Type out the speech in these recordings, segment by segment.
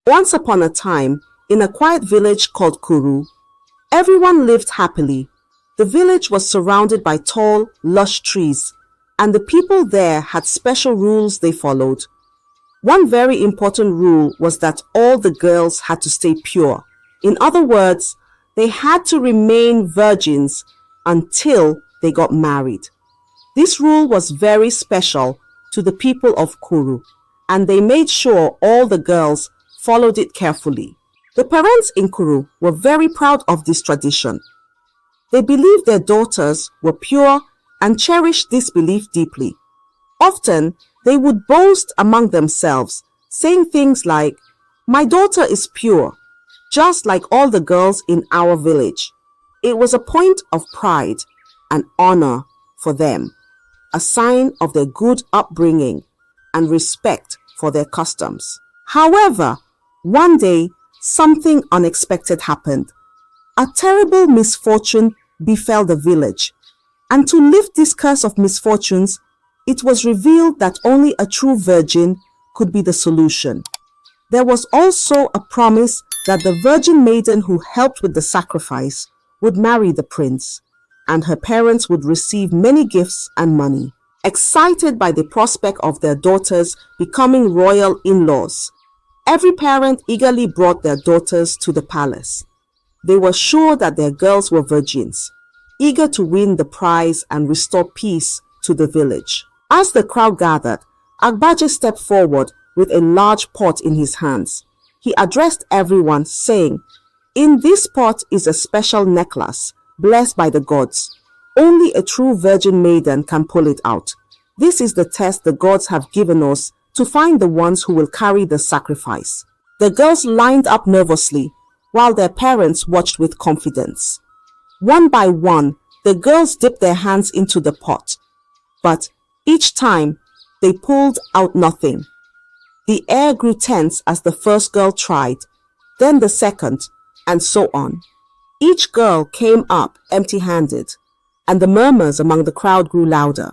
Once upon a time, in a quiet village called Kuru, everyone lived happily. The village was surrounded by tall, lush trees, and the people there had special rules they followed. One very important rule was that all the girls had to stay pure. In other words, they had to remain virgins until they got married. This rule was very special to the people of Kuru, and they made sure all the girls followed it carefully. The parents in Kuru were very proud of this tradition. They believed their daughters were pure and cherished this belief deeply. Often, they would boast among themselves, saying things like, "My daughter is pure, just like all the girls in our village." It was a point of pride and honor for them, a sign of their good upbringing and respect for their customs. However, one day, something unexpected happened. A terrible misfortune befell the village, and to lift this curse of misfortunes, it was revealed that only a true virgin could be the solution. There was also a promise that the virgin maiden who helped with the sacrifice would marry the prince, and her parents would receive many gifts and money. Excited by the prospect of their daughters becoming royal in-laws, every parent eagerly brought their daughters to the palace. They were sure that their girls were virgins, eager to win the prize and restore peace to the village. As the crowd gathered, Agbaje stepped forward with a large pot in his hands. He addressed everyone, saying, "In this pot is a special necklace, blessed by the gods. Only a true virgin maiden can pull it out. This is the test the gods have given us to find the ones who will carry the sacrifice." The girls lined up nervously, while their parents watched with confidence. One by one, the girls dipped their hands into the pot, but each time they pulled out nothing. The air grew tense as the first girl tried, then the second, and so on. Each girl came up empty-handed, and the murmurs among the crowd grew louder.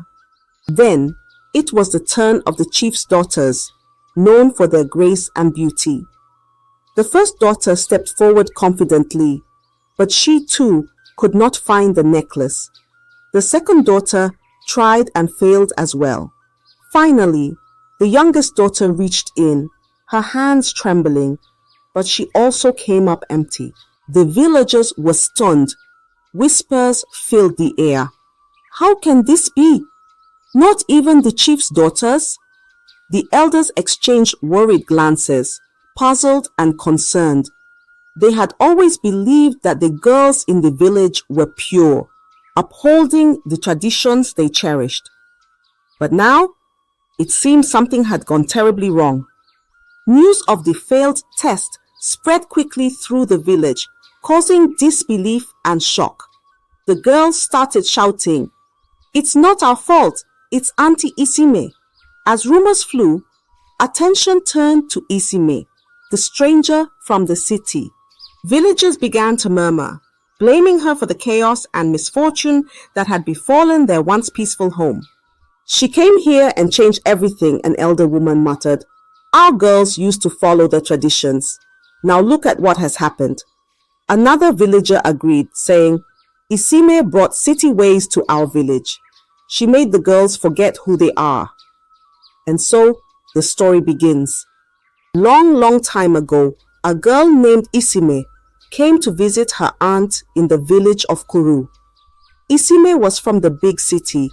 Then it was the turn of the chief's daughters, known for their grace and beauty. The first daughter stepped forward confidently, but she too could not find the necklace. The second daughter tried and failed as well. Finally, the youngest daughter reached in, her hands trembling, but she also came up empty. The villagers were stunned. Whispers filled the air. How can this be? Not even the chief's daughters? The elders exchanged worried glances, puzzled and concerned. They had always believed that the girls in the village were pure, upholding the traditions they cherished. But now, it seemed something had gone terribly wrong. News of the failed test spread quickly through the village, causing disbelief and shock. The girls started shouting, "It's not our fault, it's Auntie Isime." As rumors flew, attention turned to Isime, the stranger from the city. Villagers began to murmur, blaming her for the chaos and misfortune that had befallen their once peaceful home. "She came here and changed everything," an elder woman muttered. "Our girls used to follow the traditions. Now look at what has happened." Another villager agreed, saying, "Isime brought city ways to our village. She made the girls forget who they are." And so the story begins. Long time ago, a girl named Isime came to visit her aunt in the village of Kuru. Isime was from the big city,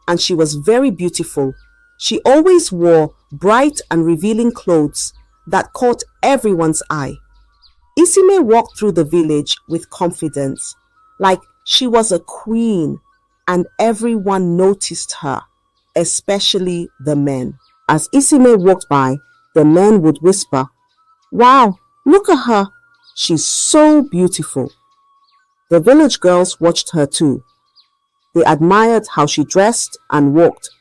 and she was very beautiful. She always wore bright and revealing clothes that caught everyone's eye. Isime walked through the village with confidence, like she was a queen, and everyone noticed her, especially the men. As Isime walked by, the men would whisper, "Wow, look at her, she's so beautiful." The village girls watched her too. They admired how she dressed and walked,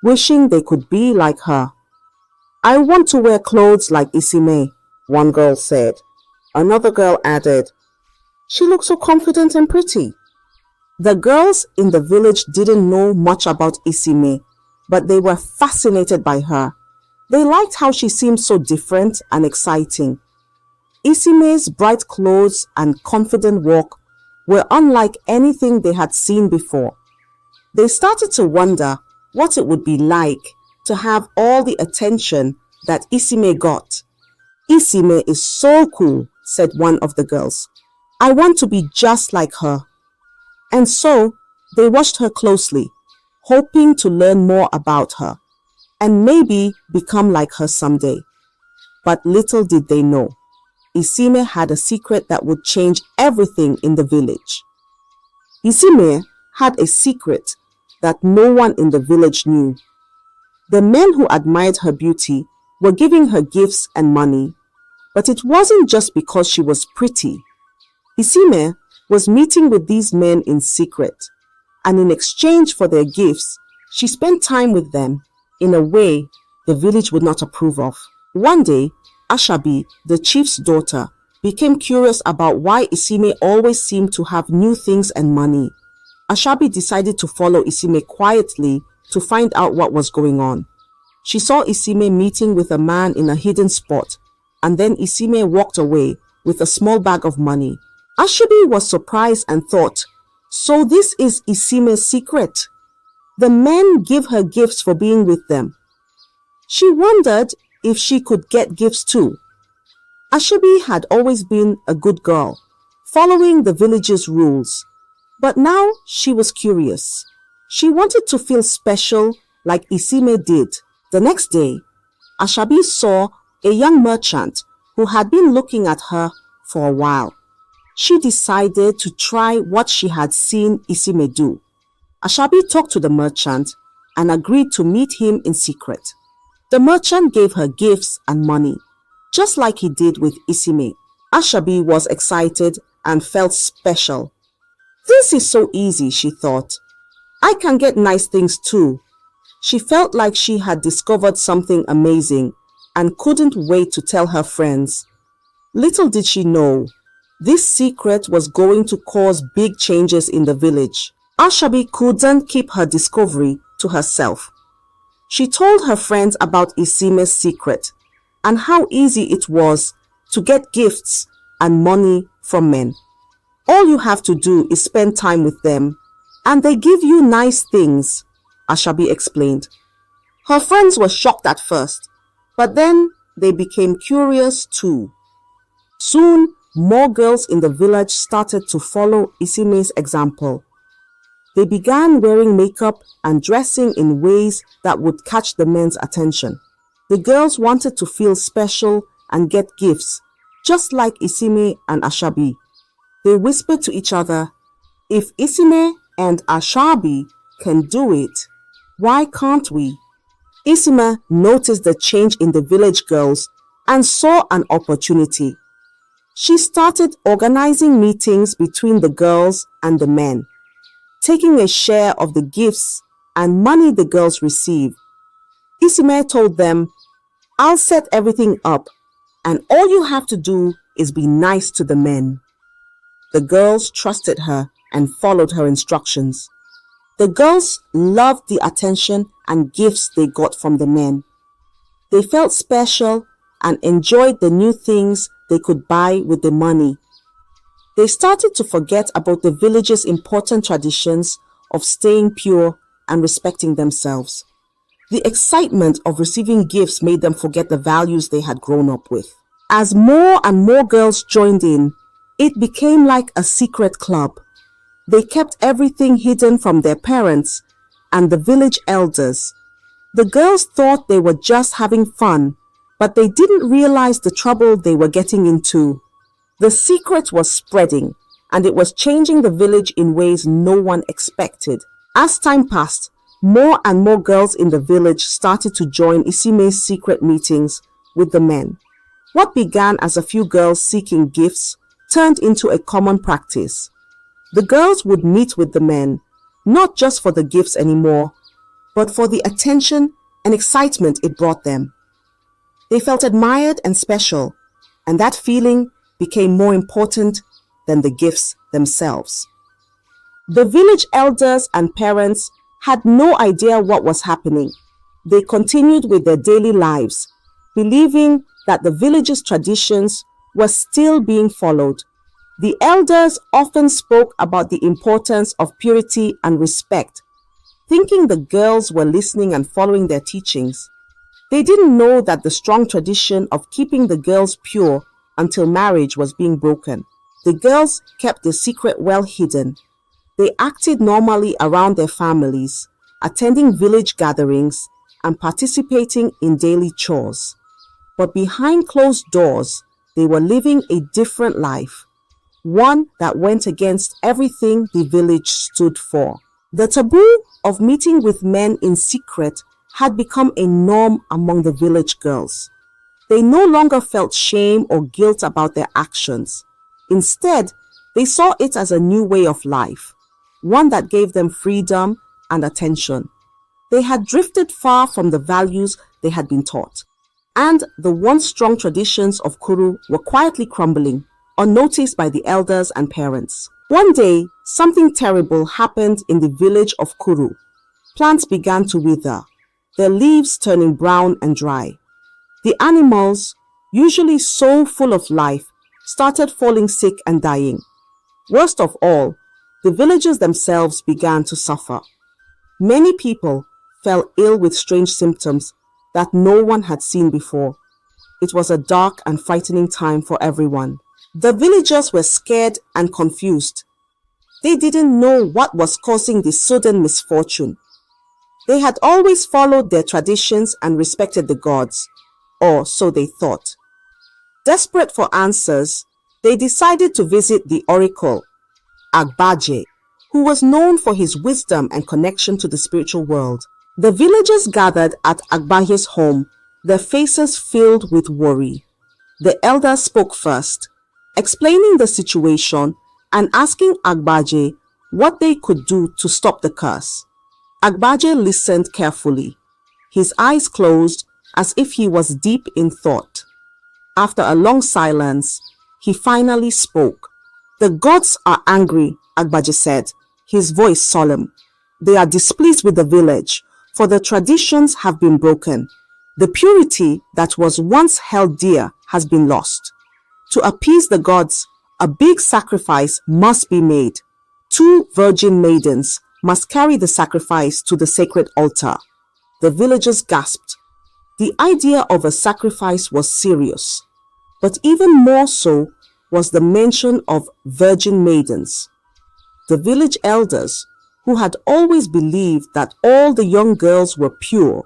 wishing they could be like her. "I want to wear clothes like Isime," one girl said. Another girl added, "She looks so confident and pretty." The girls in the village didn't know much about Isime, but they were fascinated by her. They liked how she seemed so different and exciting. Isime's bright clothes and confident walk were unlike anything they had seen before. They started to wonder what it would be like to have all the attention that Isime got. "Isime is so cool," said one of the girls. "I want to be just like her." And so they watched her closely, hoping to learn more about her and maybe become like her someday. But little did they know, Isime had a secret that would change everything in the village. Isime had a secret that no one in the village knew. The men who admired her beauty were giving her gifts and money, but it wasn't just because she was pretty. Isime was meeting with these men in secret, and in exchange for their gifts, she spent time with them in a way the village would not approve of. One day, Ashabi, the chief's daughter, became curious about why Isime always seemed to have new things and money. Ashabi decided to follow Isime quietly to find out what was going on. She saw Isime meeting with a man in a hidden spot, and then Isime walked away with a small bag of money. Ashabi was surprised and thought, "So this is Isime's secret? The men give her gifts for being with them." She wondered if she could get gifts too. Ashabi had always been a good girl, following the village's rules, but now she was curious. She wanted to feel special like Isime did. The next day, Ashabi saw a young merchant who had been looking at her for a while. She decided to try what she had seen Isime do. Ashabi talked to the merchant and agreed to meet him in secret. The merchant gave her gifts and money, just like he did with Isime. Ashabi was excited and felt special. "This is so easy," she thought. "I can get nice things too." She felt like she had discovered something amazing and couldn't wait to tell her friends. Little did she know, this secret was going to cause big changes in the village. Ashabi couldn't keep her discovery to herself. She told her friends about Isime's secret and how easy it was to get gifts and money from men. "All you have to do is spend time with them, and they give you nice things," Ashabi explained. Her friends were shocked at first, but then they became curious too. Soon, more girls in the village started to follow Isime's example. They began wearing makeup and dressing in ways that would catch the men's attention. The girls wanted to feel special and get gifts, just like Isime and Ashabi. They whispered to each other, "If Isime and Ashabi can do it, why can't we?" Isime noticed the change in the village girls and saw an opportunity. She started organizing meetings between the girls and the men, taking a share of the gifts and money the girls received. Isime told them, "I'll set everything up, and all you have to do is be nice to the men." The girls trusted her and followed her instructions. The girls loved the attention and gifts they got from the men. They felt special and enjoyed the new things they could buy with the money. They started to forget about the village's important traditions of staying pure and respecting themselves. The excitement of receiving gifts made them forget the values they had grown up with. As more and more girls joined in, it became like a secret club. They kept everything hidden from their parents and the village elders. The girls thought they were just having fun, but they didn't realize the trouble they were getting into. The secret was spreading, and it was changing the village in ways no one expected. As time passed, more and more girls in the village started to join Isime's secret meetings with the men. What began as a few girls seeking gifts turned into a common practice. The girls would meet with the men, not just for the gifts anymore, but for the attention and excitement it brought them. They felt admired and special, and that feeling became more important than the gifts themselves. The village elders and parents had no idea what was happening. They continued with their daily lives, believing that the village's traditions was still being followed. The elders often spoke about the importance of purity and respect, thinking the girls were listening and following their teachings. They didn't know that the strong tradition of keeping the girls pure until marriage was being broken. The girls kept the secret well hidden. They acted normally around their families, attending village gatherings and participating in daily chores. But behind closed doors, they were living a different life, one that went against everything the village stood for. The taboo of meeting with men in secret had become a norm among the village girls. They no longer felt shame or guilt about their actions. Instead, they saw it as a new way of life, one that gave them freedom and attention. They had drifted far from the values they had been taught, and the once strong traditions of Kuru were quietly crumbling, unnoticed by the elders and parents. One day, something terrible happened in the village of Kuru. Plants began to wither, their leaves turning brown and dry. The animals, usually so full of life, started falling sick and dying. Worst of all, the villagers themselves began to suffer. Many people fell ill with strange symptoms that no one had seen before. It was a dark and frightening time for everyone. The villagers were scared and confused. They didn't know what was causing this sudden misfortune. They had always followed their traditions and respected the gods, or so they thought. Desperate for answers, they decided to visit the oracle, Agbaje, who was known for his wisdom and connection to the spiritual world. The villagers gathered at Agbaje's home, their faces filled with worry. The elder spoke first, explaining the situation and asking Agbaje what they could do to stop the curse. Agbaje listened carefully, his eyes closed as if he was deep in thought. After a long silence, he finally spoke. "The gods are angry," Agbaje said, his voice solemn. "They are displeased with the village, for the traditions have been broken. The purity that was once held dear has been lost. To appease the gods, a big sacrifice must be made. 2 virgin maidens must carry the sacrifice to the sacred altar." The villagers gasped. The idea of a sacrifice was serious, but even more so was the mention of virgin maidens. The village elders, who had always believed that all the young girls were pure,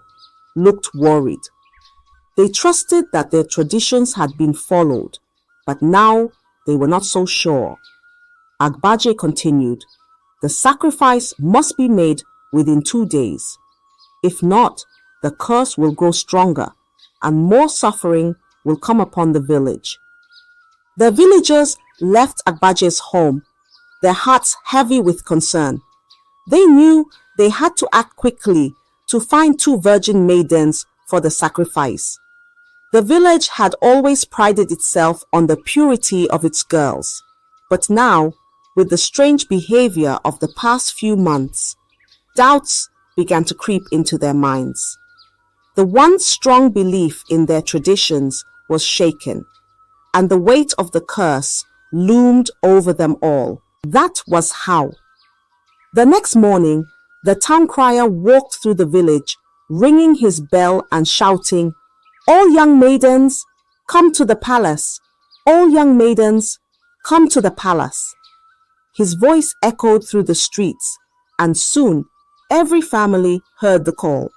looked worried. They trusted that their traditions had been followed, but now they were not so sure. Agbaje continued, "The sacrifice must be made within 2 days. If not, the curse will grow stronger and more suffering will come upon the village." The villagers left Agbaje's home, their hearts heavy with concern. They knew they had to act quickly to find 2 virgin maidens for the sacrifice. The village had always prided itself on the purity of its girls, but now, with the strange behavior of the past few months, doubts began to creep into their minds. The once strong belief in their traditions was shaken, and the weight of the curse loomed over them all. That was how. The next morning, the town crier walked through the village, ringing his bell and shouting, "All young maidens, come to the palace! All young maidens, come to the palace!" His voice echoed through the streets, and soon every family heard the call.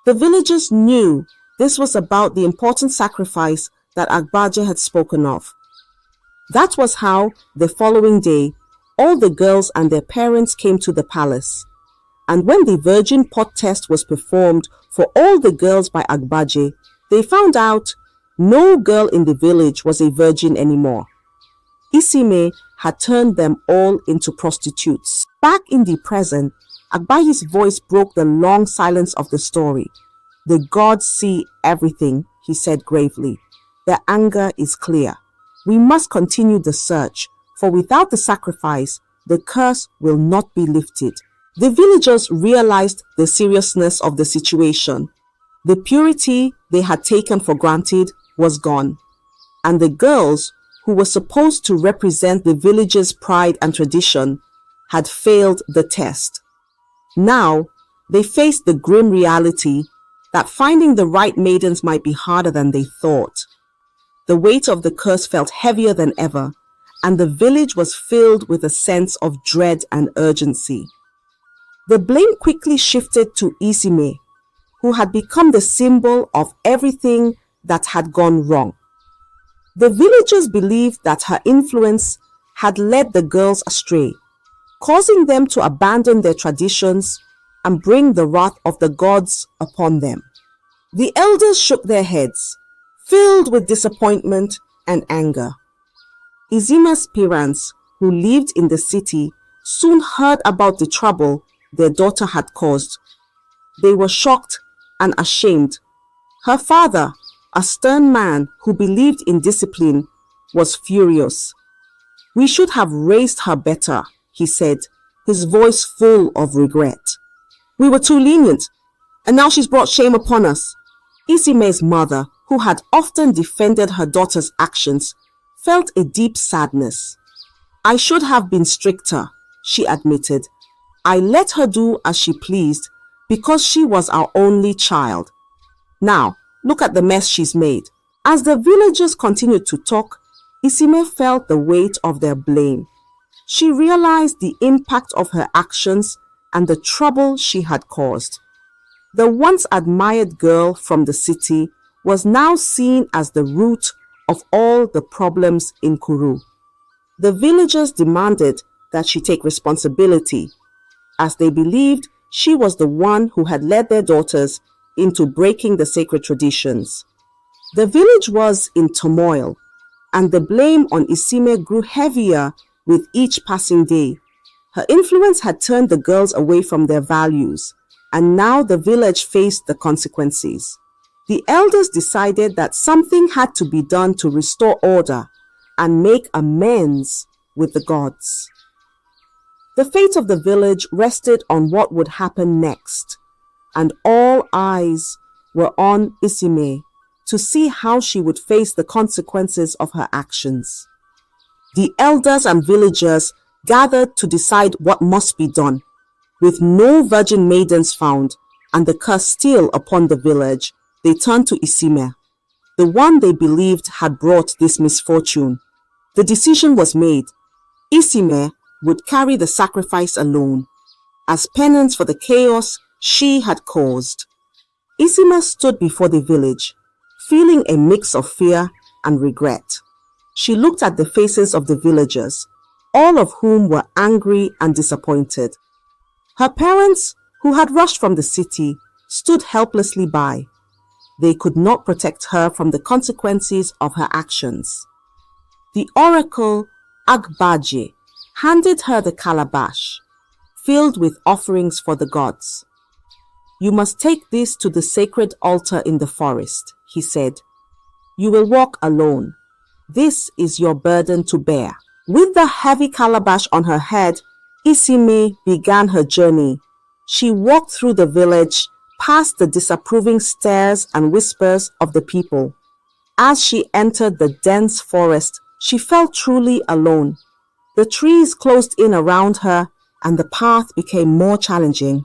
The villagers knew this was about the important sacrifice that Agbaje had spoken of. That was how, the following day, all the girls and their parents came to the palace. And when the virgin pot test was performed for all the girls by Agbaje, they found out no girl in the village was a virgin anymore. Isime had turned them all into prostitutes. Back in the present, Agbaje's voice broke the long silence of the story. "The gods see everything," he said gravely. "Their anger is clear. We must continue the search, for without the sacrifice, the curse will not be lifted." The villagers realized the seriousness of the situation. The purity they had taken for granted was gone, and the girls, who were supposed to represent the village's pride and tradition, had failed the test. Now, they faced the grim reality that finding the right maidens might be harder than they thought. The weight of the curse felt heavier than ever, and the village was filled with a sense of dread and urgency. The blame quickly shifted to Isime, who had become the symbol of everything that had gone wrong. The villagers believed that her influence had led the girls astray, causing them to abandon their traditions and bring the wrath of the gods upon them. The elders shook their heads, filled with disappointment and anger. Izima's parents, who lived in the city, soon heard about the trouble their daughter had caused. They were shocked and ashamed. Her father, a stern man who believed in discipline, was furious. "We should have raised her better," he said, his voice full of regret. "We were too lenient, and now she's brought shame upon us." Isime's mother, who had often defended her daughter's actions, felt a deep sadness. "I should have been stricter," she admitted. "I let her do as she pleased because she was our only child. Now, look at the mess she's made." As the villagers continued to talk, Isime felt the weight of their blame. She realized the impact of her actions and the trouble she had caused. The once admired girl from the city was now seen as the root of all the problems in Kuru. The villagers demanded that she take responsibility, as they believed she was the one who had led their daughters into breaking the sacred traditions. The village was in turmoil, and the blame on Isime grew heavier with each passing day. Her influence had turned the girls away from their values, and now the village faced the consequences. The elders decided that something had to be done to restore order and make amends with the gods. The fate of the village rested on what would happen next, and all eyes were on Isime to see how she would face the consequences of her actions. The elders and villagers gathered to decide what must be done. With no virgin maidens found and the curse still upon the village, they turned to Isime, the one they believed had brought this misfortune. The decision was made. Isime would carry the sacrifice alone, as penance for the chaos she had caused. Isime stood before the village, feeling a mix of fear and regret. She looked at the faces of the villagers, all of whom were angry and disappointed. Her parents, who had rushed from the city, stood helplessly by. They could not protect her from the consequences of her actions. The oracle, Agbaje, handed her the calabash, filled with offerings for the gods. "You must take this to the sacred altar in the forest," he said. "You will walk alone. This is your burden to bear." With the heavy calabash on her head, Isime began her journey. She walked through the village, past the disapproving stares and whispers of the people. As she entered the dense forest, she felt truly alone. The trees closed in around her, and the path became more challenging.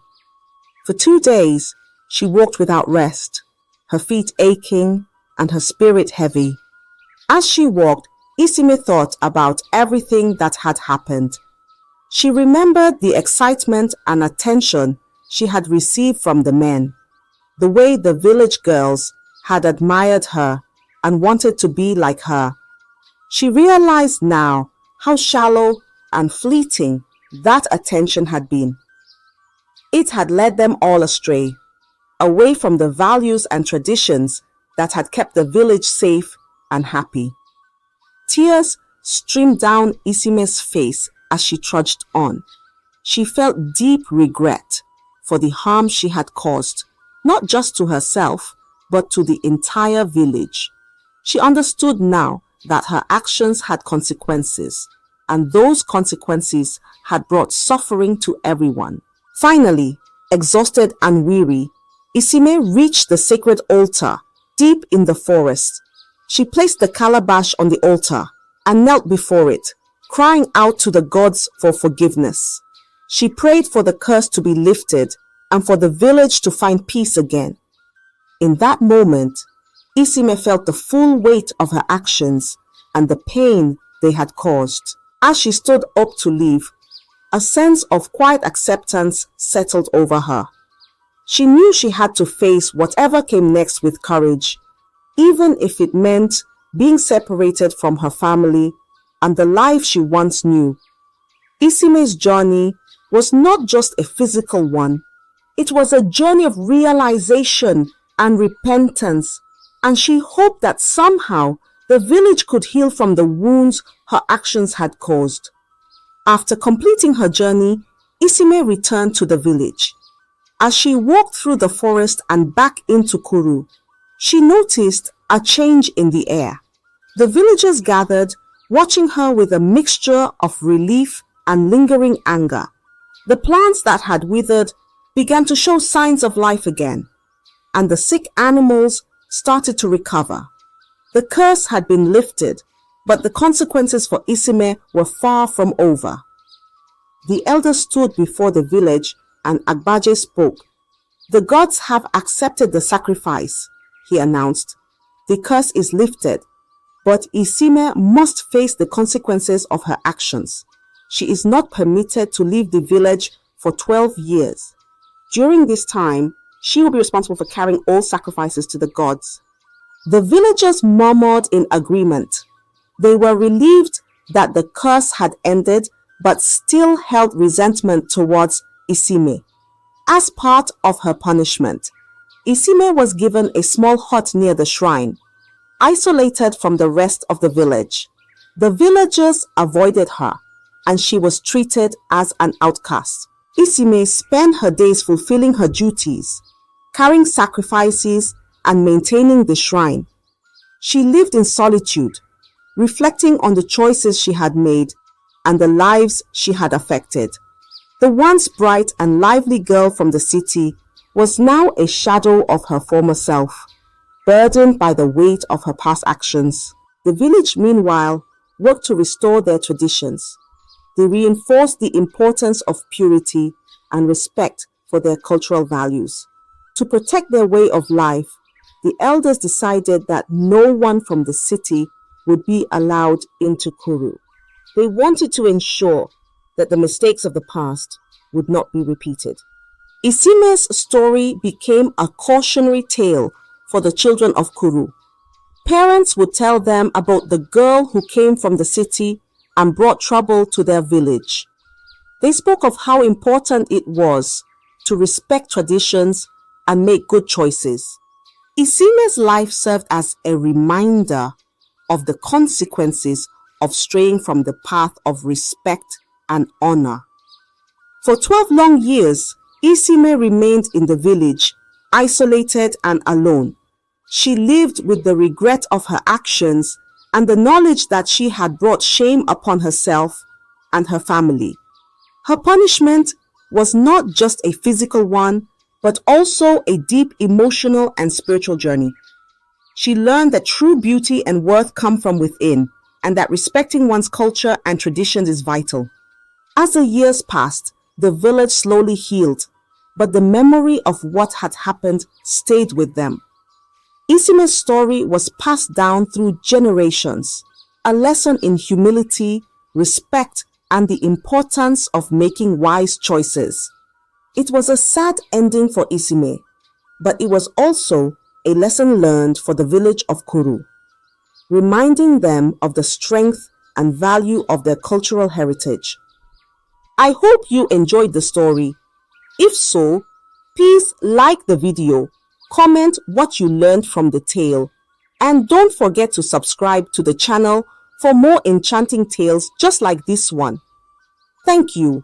For 2 days, she walked without rest, her feet aching and her spirit heavy. As she walked, Isime thought about everything that had happened. She remembered the excitement and attention she had received from the men, the way the village girls had admired her and wanted to be like her. She realized now how shallow and fleeting that attention had been. It had led them all astray, away from the values and traditions that had kept the village safe and happy. Tears streamed down Isime's face as she trudged on. She felt deep regret for the harm she had caused, not just to herself, but to the entire village. She understood now that her actions had consequences, and those consequences had brought suffering to everyone. Finally, exhausted and weary, Isime reached the sacred altar deep in the forest. She placed the calabash on the altar and knelt before it, crying out to the gods for forgiveness. She prayed for the curse to be lifted and for the village to find peace again. In that moment, Isime felt the full weight of her actions and the pain they had caused. As she stood up to leave, a sense of quiet acceptance settled over her. She knew she had to face whatever came next with courage, even if it meant being separated from her family and the life she once knew. Isime's journey was not just a physical one. It was a journey of realization and repentance, and she hoped that somehow the village could heal from the wounds her actions had caused. After completing her journey, Isime returned to the village. As she walked through the forest and back into Kuru, she noticed a change in the air. The villagers gathered, watching her with a mixture of relief and lingering anger. The plants that had withered began to show signs of life again, and the sick animals started to recover. The curse had been lifted, but the consequences for Isime were far from over. The elder stood before the village and Agbaje spoke. "The gods have accepted the sacrifice," he announced. "The curse is lifted, but Isime must face the consequences of her actions. She is not permitted to leave the village for 12 years. During this time, she will be responsible for carrying all sacrifices to the gods." The villagers murmured in agreement. They were relieved that the curse had ended, but still held resentment towards Isime. As part of her punishment, Isime was given a small hut near the shrine, isolated from the rest of the village. The villagers avoided her, and she was treated as an outcast. Isime spent her days fulfilling her duties, carrying sacrifices and maintaining the shrine. She lived in solitude, reflecting on the choices she had made and the lives she had affected. The once bright and lively girl from the city was now a shadow of her former self, burdened by the weight of her past actions. The village, meanwhile, worked to restore their traditions. They reinforced the importance of purity and respect for their cultural values. To protect their way of life, the elders decided that no one from the city would be allowed into Kuru. They wanted to ensure that the mistakes of the past would not be repeated. Isime's story became a cautionary tale for the children of Kuru. Parents would tell them about the girl who came from the city and brought trouble to their village. They spoke of how important it was to respect traditions and make good choices. Isime's life served as a reminder of the consequences of straying from the path of respect and honor. For 12 long years, Isime remained in the village, isolated and alone. She lived with the regret of her actions and the knowledge that she had brought shame upon herself and her family. Her punishment was not just a physical one, but also a deep emotional and spiritual journey. She learned that true beauty and worth come from within, and that respecting one's culture and traditions is vital. As the years passed, the village slowly healed, but the memory of what had happened stayed with them. Isime's story was passed down through generations, a lesson in humility, respect, and the importance of making wise choices. It was a sad ending for Isime, but it was also a lesson learned for the village of Kuru, reminding them of the strength and value of their cultural heritage. I hope you enjoyed the story. If so, please like the video, comment what you learned from the tale, and don't forget to subscribe to the channel for more enchanting tales just like this one. Thank you.